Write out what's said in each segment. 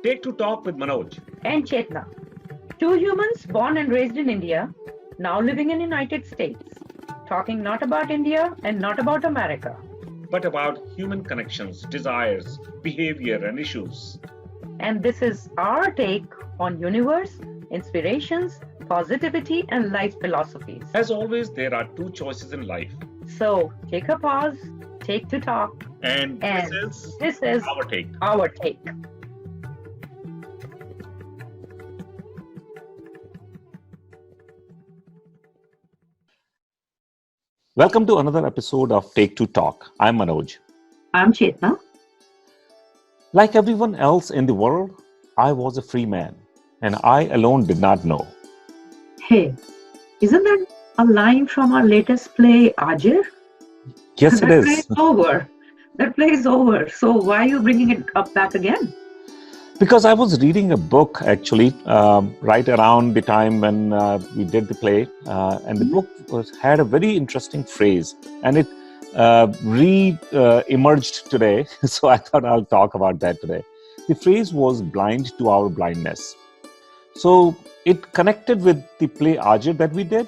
Take to Talk with Manoj and Chetna, two humans born and raised in India, now living in United States, talking not about India and not about America, but about human connections, desires, behavior, and issues. and this is our take on universe, inspirations, positivity, and life philosophies. As always, there are two choices in life. So take a pause, take to talk, And and this is our take. Our take. Welcome to another episode of Take to Talk. I'm Manoj. I'm Chetna. Like everyone else in the world, I was a free man, and I alone did not know. Hey, isn't that a line from our latest play, Ajir? Yes, it That play is. is over. That play is over. So why are you bringing it up back again? Because I was reading a book actually right around the time when we did the play, and the book had a very interesting phrase, and it emerged today. So I thought I'll talk about that today. The phrase was "blind to our blindness." So it connected with the play Ajir that we did,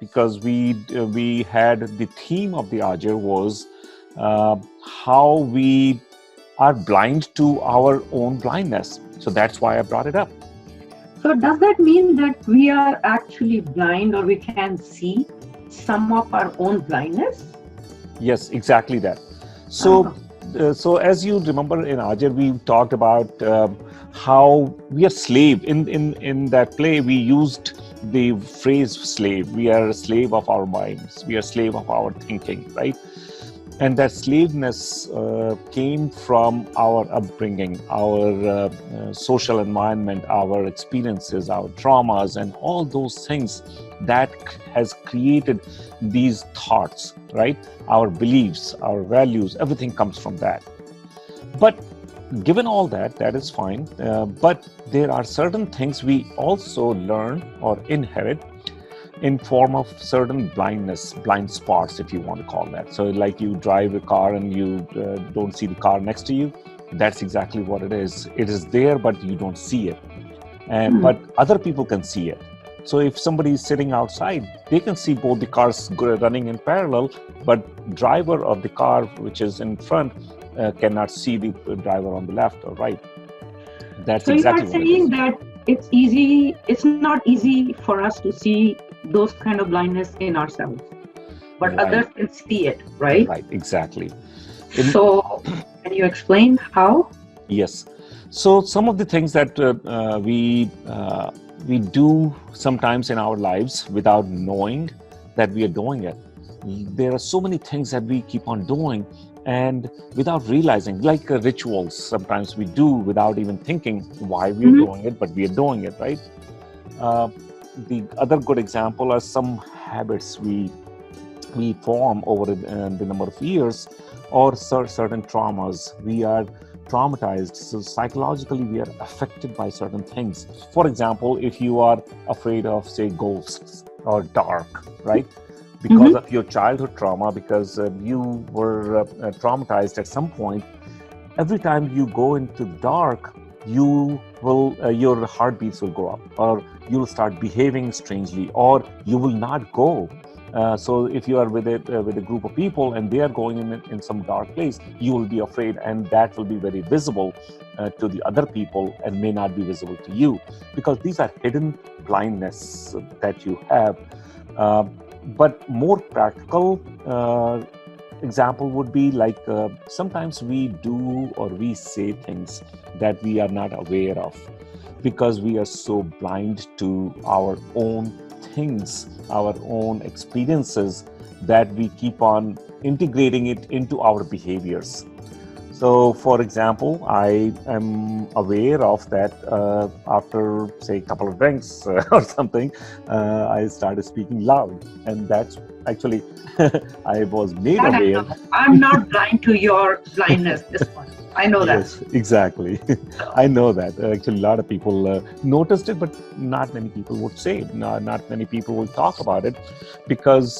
because we had the theme of the Ajir was how we are blind to our own blindness. So that's why I brought it up. So does that mean that we are actually blind, or we can see some of our own blindness? Yes, exactly that. So, so as you remember in Ajir, we talked about how we are slave. In that play, we used the phrase slave. We are a slave of our minds. We are slave of our thinking, right? And that slaveness came from our upbringing, our social environment, our experiences, our traumas, and all those things that has created these thoughts, right? Our beliefs, our values, everything comes from that. But given all that, that is fine. But there are certain things we also learn or inherit in form of certain blindness, blind spots, if you want to call that. So like you drive a car and you don't see the car next to you. That's exactly what it is. It is there, but you don't see it. But other people can see it. So if somebody is sitting outside, they can see both the cars running in parallel, but driver of the car, which is in front, cannot see the driver on the left or right. That's so exactly you are saying that it's not easy for us to see those kind of blindness in ourselves, but Right. others can see it, right? Right, exactly. So can you explain how? Yes. So some of the things that we do sometimes in our lives without knowing that we are doing it. There are so many things that we keep on doing and without realizing, like rituals. Sometimes we do without even thinking why we are doing it, but we are doing it, right? The other good example are some habits we form over the number of years, or certain traumas. We are traumatized, so psychologically we are affected by certain things. For example, if you are afraid of, say, ghosts or dark, right? Because of your childhood trauma, because you were traumatized at some point, every time you go into the dark, you will your heartbeats will go up, or you'll start behaving strangely, or you will not go. So if you are with a group of people and they are going in some dark place, you will be afraid, and that will be very visible to the other people and may not be visible to you, because these are hidden blindness that you have. But more practical example would be like sometimes we do or we say things that we are not aware of, because we are so blind to our own things, our own experiences, that we keep on integrating it into our behaviors. So, for example, I am aware of that after, say, a couple of drinks or something, I started speaking loud. And that's actually, I was made aware. I'm not blind to your blindness this one. I know that. Yes, exactly. I know that. Actually, a lot of people noticed it, but not many people would say it. Not many people will talk about it, because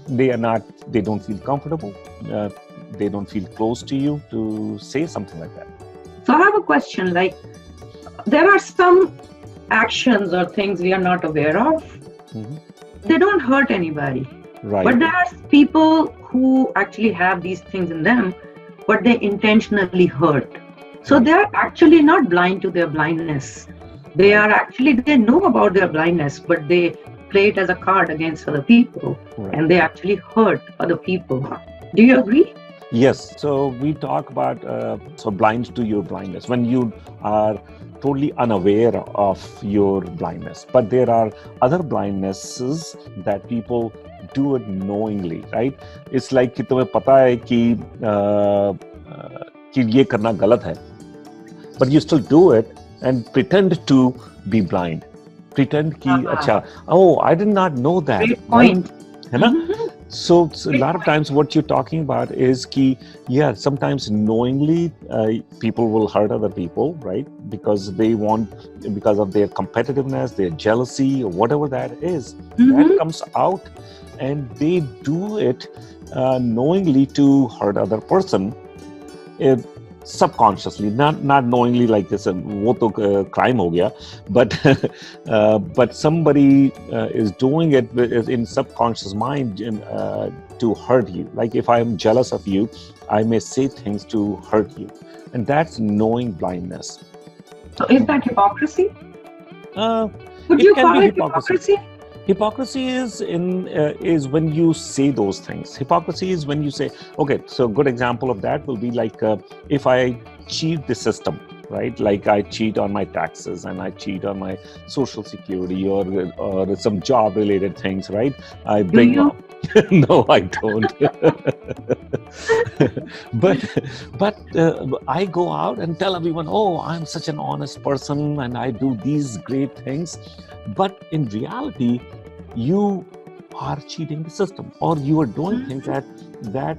they don't feel comfortable. They don't feel close to you to say something like that. So I have a question. Like, there are some actions or things we are not aware of. Mhm. They don't hurt anybody. Right. But there are people who actually have these things in them, but they intentionally hurt. So Right. they are actually not blind to their blindness. Right. They know about their blindness, but they play it as a card against other people, Right. and they actually hurt other people. Do you agree? Yes. So we talk about so blind to your blindness when you are totally unaware of your blindness. But there are other blindnesses that people do it knowingly, right? It's like कि तुम्हें पता है कि ये करना गलत है, but you still do it and pretend to be blind. Pretend कि अच्छा, oh, I did not know that, Great right? point. है ना? Mhm. So a lot of times what you're talking about is key. Yeah, sometimes knowingly people will hurt other people, right? Because because of their competitiveness, their jealousy, or whatever that is, that comes out, and they do it knowingly to hurt other person. Subconsciously, not knowingly, like this वो तो crime हो गया, but but somebody is doing it in subconscious mind to hurt you. Like if I am jealous of you, I may say things to hurt you, and that's knowing blindness. So is that hypocrisy? Uh, Would it you can call be it hypocrisy. hypocrisy? Hypocrisy is when you say those things. Hypocrisy is when you say, okay, so good example of that will be like if I cheat the system, right? Like I cheat on my taxes and I cheat on my social security or some job related things, right? I Do bring you? up. No, I don't. but I go out and tell everyone, oh, I'm such an honest person and I do these great things. But in reality, you are cheating the system, or you are doing things that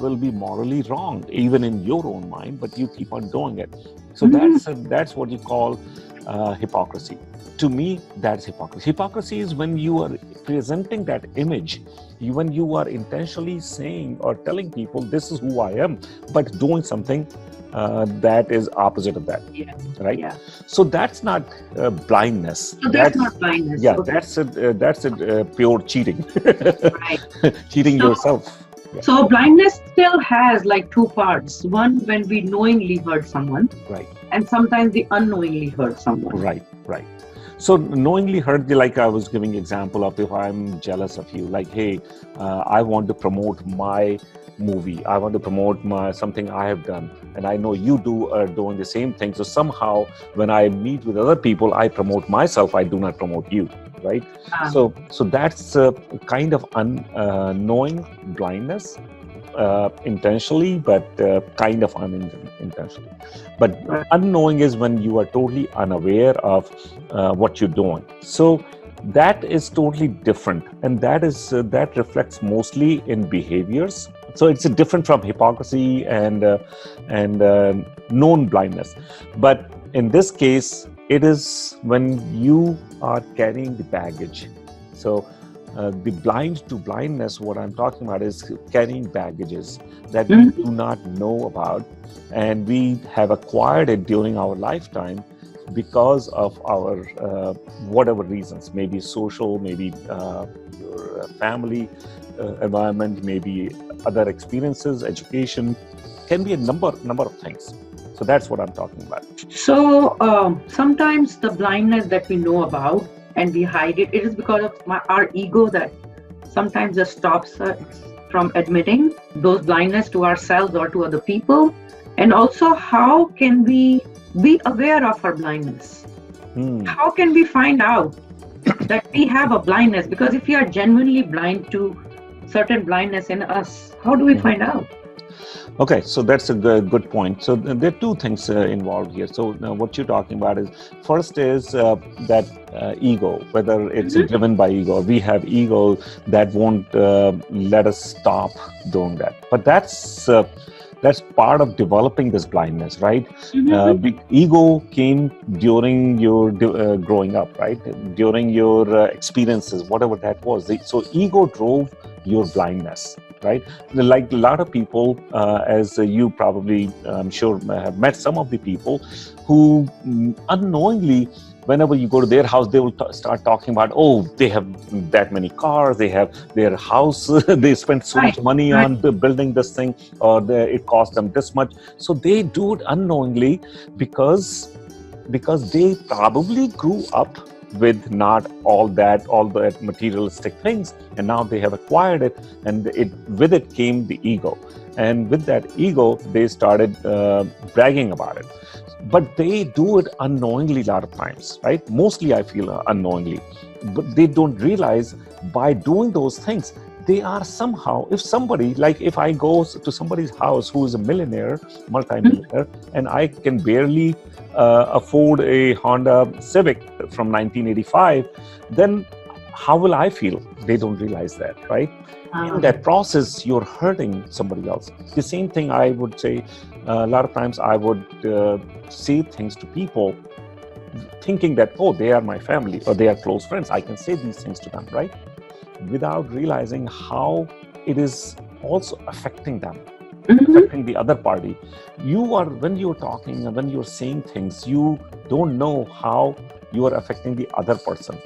will be morally wrong, even in your own mind. But you keep on doing it. So that's what you call hypocrisy. To me, that's hypocrisy. Hypocrisy is when you are presenting that image, when you are intentionally saying or telling people, this is who I am, but doing something that is opposite of that, right? Yeah. So that's not blindness. So that's not blindness. Yeah, Okay. that's pure cheating. Right. Cheating So, yourself. Yeah. so blindness still has like two parts. One, when we knowingly hurt someone, Right. and sometimes we unknowingly hurt someone. Right. So knowingly hurt, like I was giving example of, if I'm jealous of you, like, hey, I want to promote my movie, I want to promote something I have done, and I know you are doing the same thing. So somehow when I meet with other people, I promote myself, I do not promote you, right? So that's kind of unknowing blindness, intentionally, but kind of unintentionally. But unknowing is when you are totally unaware of what you're doing. So that is totally different, and that reflects mostly in behaviors. So it's different from hypocrisy and known blindness. But in this case, it is when you are carrying the baggage. So the blind to blindness, what I'm talking about is carrying baggages that we do not know about, and we have acquired it during our lifetime because of our whatever reasons, maybe social, maybe your family environment, maybe other experiences, education, can be a number of things. So that's what I'm talking about. So sometimes the blindness that we know about and we hide it, it is because of our ego that sometimes just stops us from admitting those blindness to ourselves or to other people. And also, how can we be aware of our blindness? How can we find out that we have a blindness? Because if we are genuinely blind to certain blindness in us, how do we find out? Okay, so that's a good point. So there are two things involved here. So what you're talking about is, first is that ego, whether it's driven by ego. We have ego that won't let us stop doing that. But that's part of developing this blindness, right? Ego came during your growing up, right? During your experiences, whatever that was. So ego drove your blindness. right? Like a lot of people, as you probably, I'm sure, have met some of the people who unknowingly, whenever you go to their house, they will start talking about, oh, they have that many cars, they have their house, they spent so much Right. money Right. on building this thing, or it cost them this much. So they do it unknowingly because they probably grew up with not all that materialistic things, and now they have acquired it, and with it came the ego, and with that ego they started bragging about it. But they do it unknowingly a lot of times, right? Mostly I feel unknowingly, but they don't realize by doing those things they are somehow, if somebody, like if I go to somebody's house who is a millionaire, multi-millionaire, and I can barely afford a Honda Civic from 1985, then how will I feel? They don't realize that, right? In that process, you're hurting somebody else. The same thing I would say, a lot of times I would say things to people thinking that, oh, they are my family or they are close friends. I can say these things to them, right? Without realizing how it is also affecting them, affecting the other party. When you're talking and when you're saying things, you don't know how you are affecting the other person.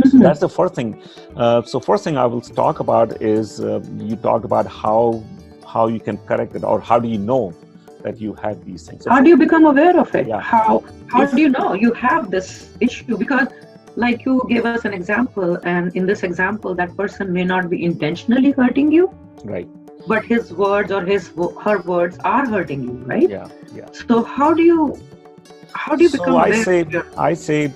So that's the first thing. So first thing I will talk about is you talked about how you can correct it, or how do you know that you have these things. How do you become aware of it? Yeah. How do you know you have this issue? Because like you gave us an example, and in this example, that person may not be intentionally hurting you, right? But his words or her words are hurting you, right? Yeah. So how do you become aware? I say,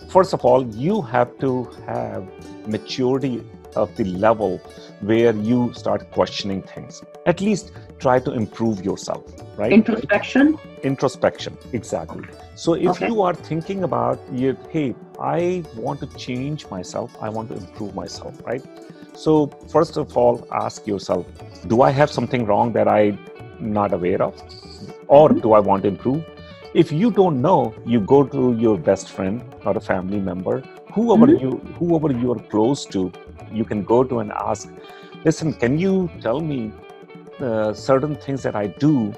first of all, you have to have maturity of the level where you start questioning things. At least try to improve yourself, right? Introspection, exactly. So if you are thinking about, hey, I want to change myself, I want to improve myself, right? So first of all, ask yourself, do I have something wrong that I'm not aware of? Or do I want to improve? If you don't know, you go to your best friend or a family member, whoever you are close to, you can go to and ask, listen, can you tell me certain things that I do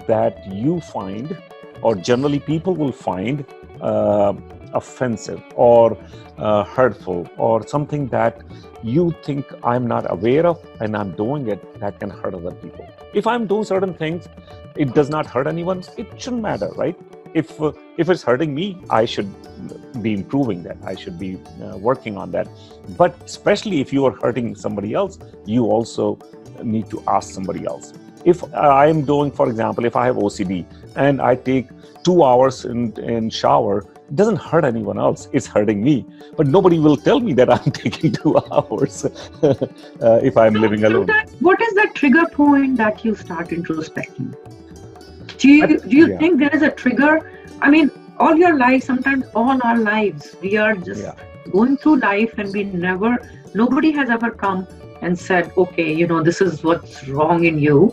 that you find, or generally people will find offensive or hurtful, or something that you think I'm not aware of and I'm doing it that can hurt other people. If I'm doing certain things, it does not hurt anyone, it shouldn't matter, right? If it's hurting me, I should be improving that. I should be working on that. But especially if you are hurting somebody else, you also need to ask somebody else. If I am doing, for example, if I have OCD and I take 2 hours in shower, it doesn't hurt anyone else. It's hurting me. But nobody will tell me that I'm taking 2 hours if I'm living alone. What is the trigger point that you start introspecting? Do you think there is a trigger? I mean, all your life, sometimes all our lives, we are just going through life, and nobody has ever come and said, okay, this is what's wrong in you.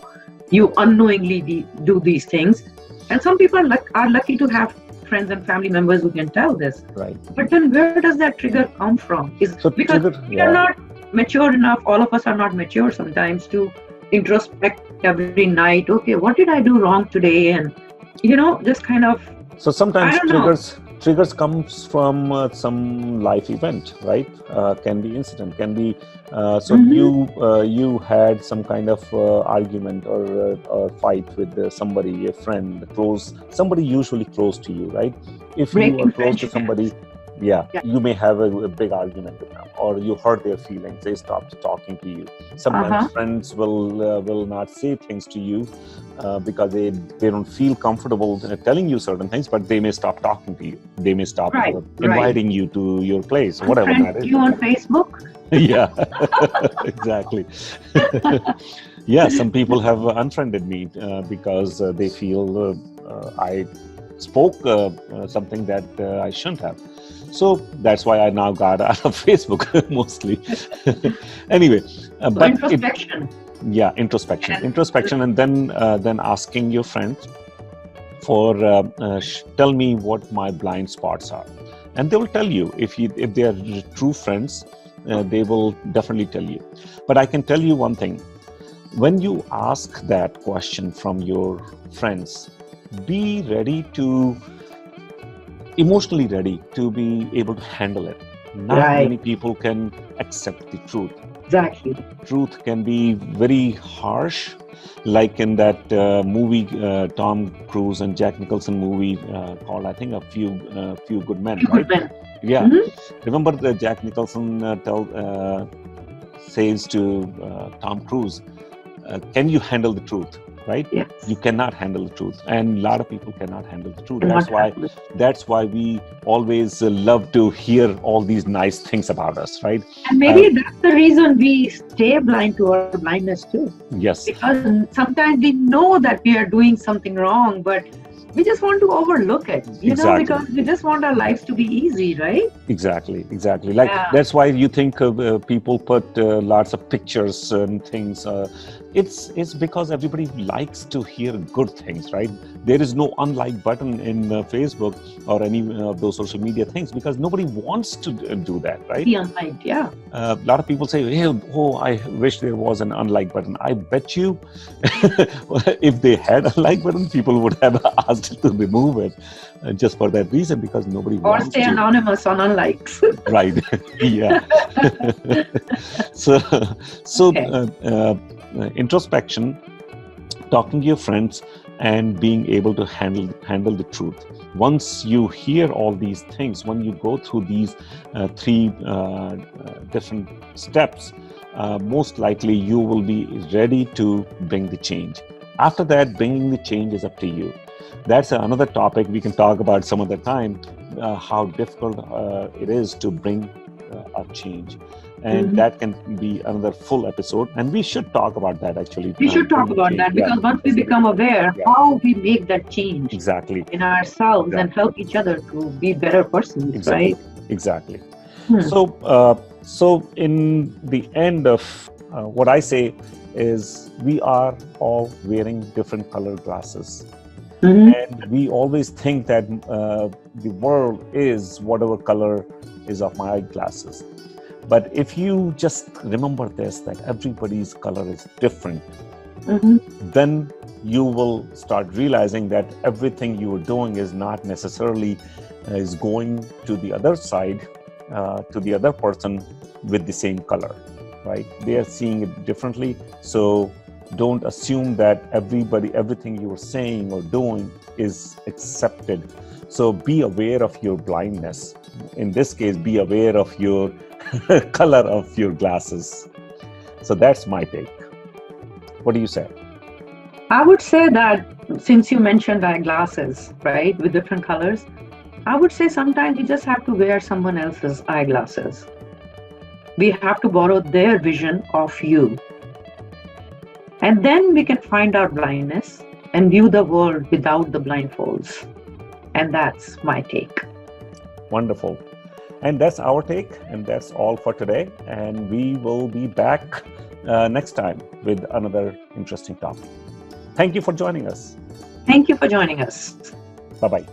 You unknowingly do these things. And some people are lucky to have friends and family members who can tell this. Right. But then where does that trigger come from? Because we are not mature enough, all of us are not mature sometimes to introspect every night. Okay, what did I do wrong today? And, just kind of... So sometimes triggers comes from some life event, right? Can be incident, can be you had some kind of argument or fight with somebody, a friend, somebody usually close to you, right? If you are close to somebody, you may have a big argument with them, or you hurt their feelings, they stopped talking to you. Sometimes friends will not say things to you because they don't feel comfortable telling you certain things, but they may stop talking to you. They may stop inviting you to your place, whatever that is. You on Facebook? Yeah, exactly. Some people have unfriended me because they feel I spoke something that I shouldn't have. So that's why I now got out of Facebook mostly. Anyway, but introspection. Introspection, and then asking your friends for tell me what my blind spots are, and they will tell you if they are true friends. they will definitely tell you. But I can tell you one thing. When you ask that question from your friends, be ready to, emotionally ready to be able to handle it. Not Right. many people can accept the truth. Exactly. Truth can be very harsh, like in that movie, Tom Cruise and Jack Nicholson movie called, I think, Few Good Men, Few right? good men. Yeah. Mhm. Remember the Jack Nicholson says to Tom Cruise, can you handle the truth, right? Yes. You cannot handle the truth, and a lot of people cannot handle the truth. Cannot handle it. That's why we always love to hear all these nice things about us, right? And maybe that's the reason we stay blind to our blindness too. Yes, Because sometimes we know that we are doing something wrong, but we just want to overlook it, exactly. because we just want our lives to be easy, right? Exactly. Like Yeah. that's why you think people put lots of pictures and things. It's because everybody likes to hear good things, right? There is no unlike button in Facebook or any of those social media things because nobody wants to do that, right? Be unliked, yeah. A lot of people say, "Hey, oh, I wish there was an unlike button." I bet you, if they had a like button, people would have asked to remove it just for that reason because nobody Or wants stay to. anonymous on unlikes. Right. Yeah. so Okay. introspection, talking to your friends, and being able to handle the truth. Once you hear all these things, when you go through these three different steps, most likely you will be ready to bring the change. After that, bringing the change is up to you. That's another topic we can talk about some other time, how difficult it is to bring a change. And that can be another full episode. And we should talk about that actually. We should talk about that because once we become aware, how we make that change exactly in ourselves and help each other to be better persons, exactly. right? Exactly. So in the end of what I say is we are all wearing different colored glasses. And we always think that the world is whatever color is of my eyeglasses. But if you just remember this, that everybody's color is different, then you will start realizing that everything you are doing is not necessarily is going to the other side, to the other person with the same color, right? They are seeing it differently. So don't assume that everything you are saying or doing is accepted. So be aware of your blindness. In this case, be aware of your color of your glasses. So that's my take. What do you say? I would say that since you mentioned eyeglasses, right, with different colors, I would say sometimes you just have to wear someone else's eyeglasses. We have to borrow their vision of you. And then we can find our blindness and view the world without the blindfolds. And that's my take. Wonderful. And that's our take. And that's all for today. And we will be back next time with another interesting topic. Thank you for joining us. Thank you for joining us. Bye-bye.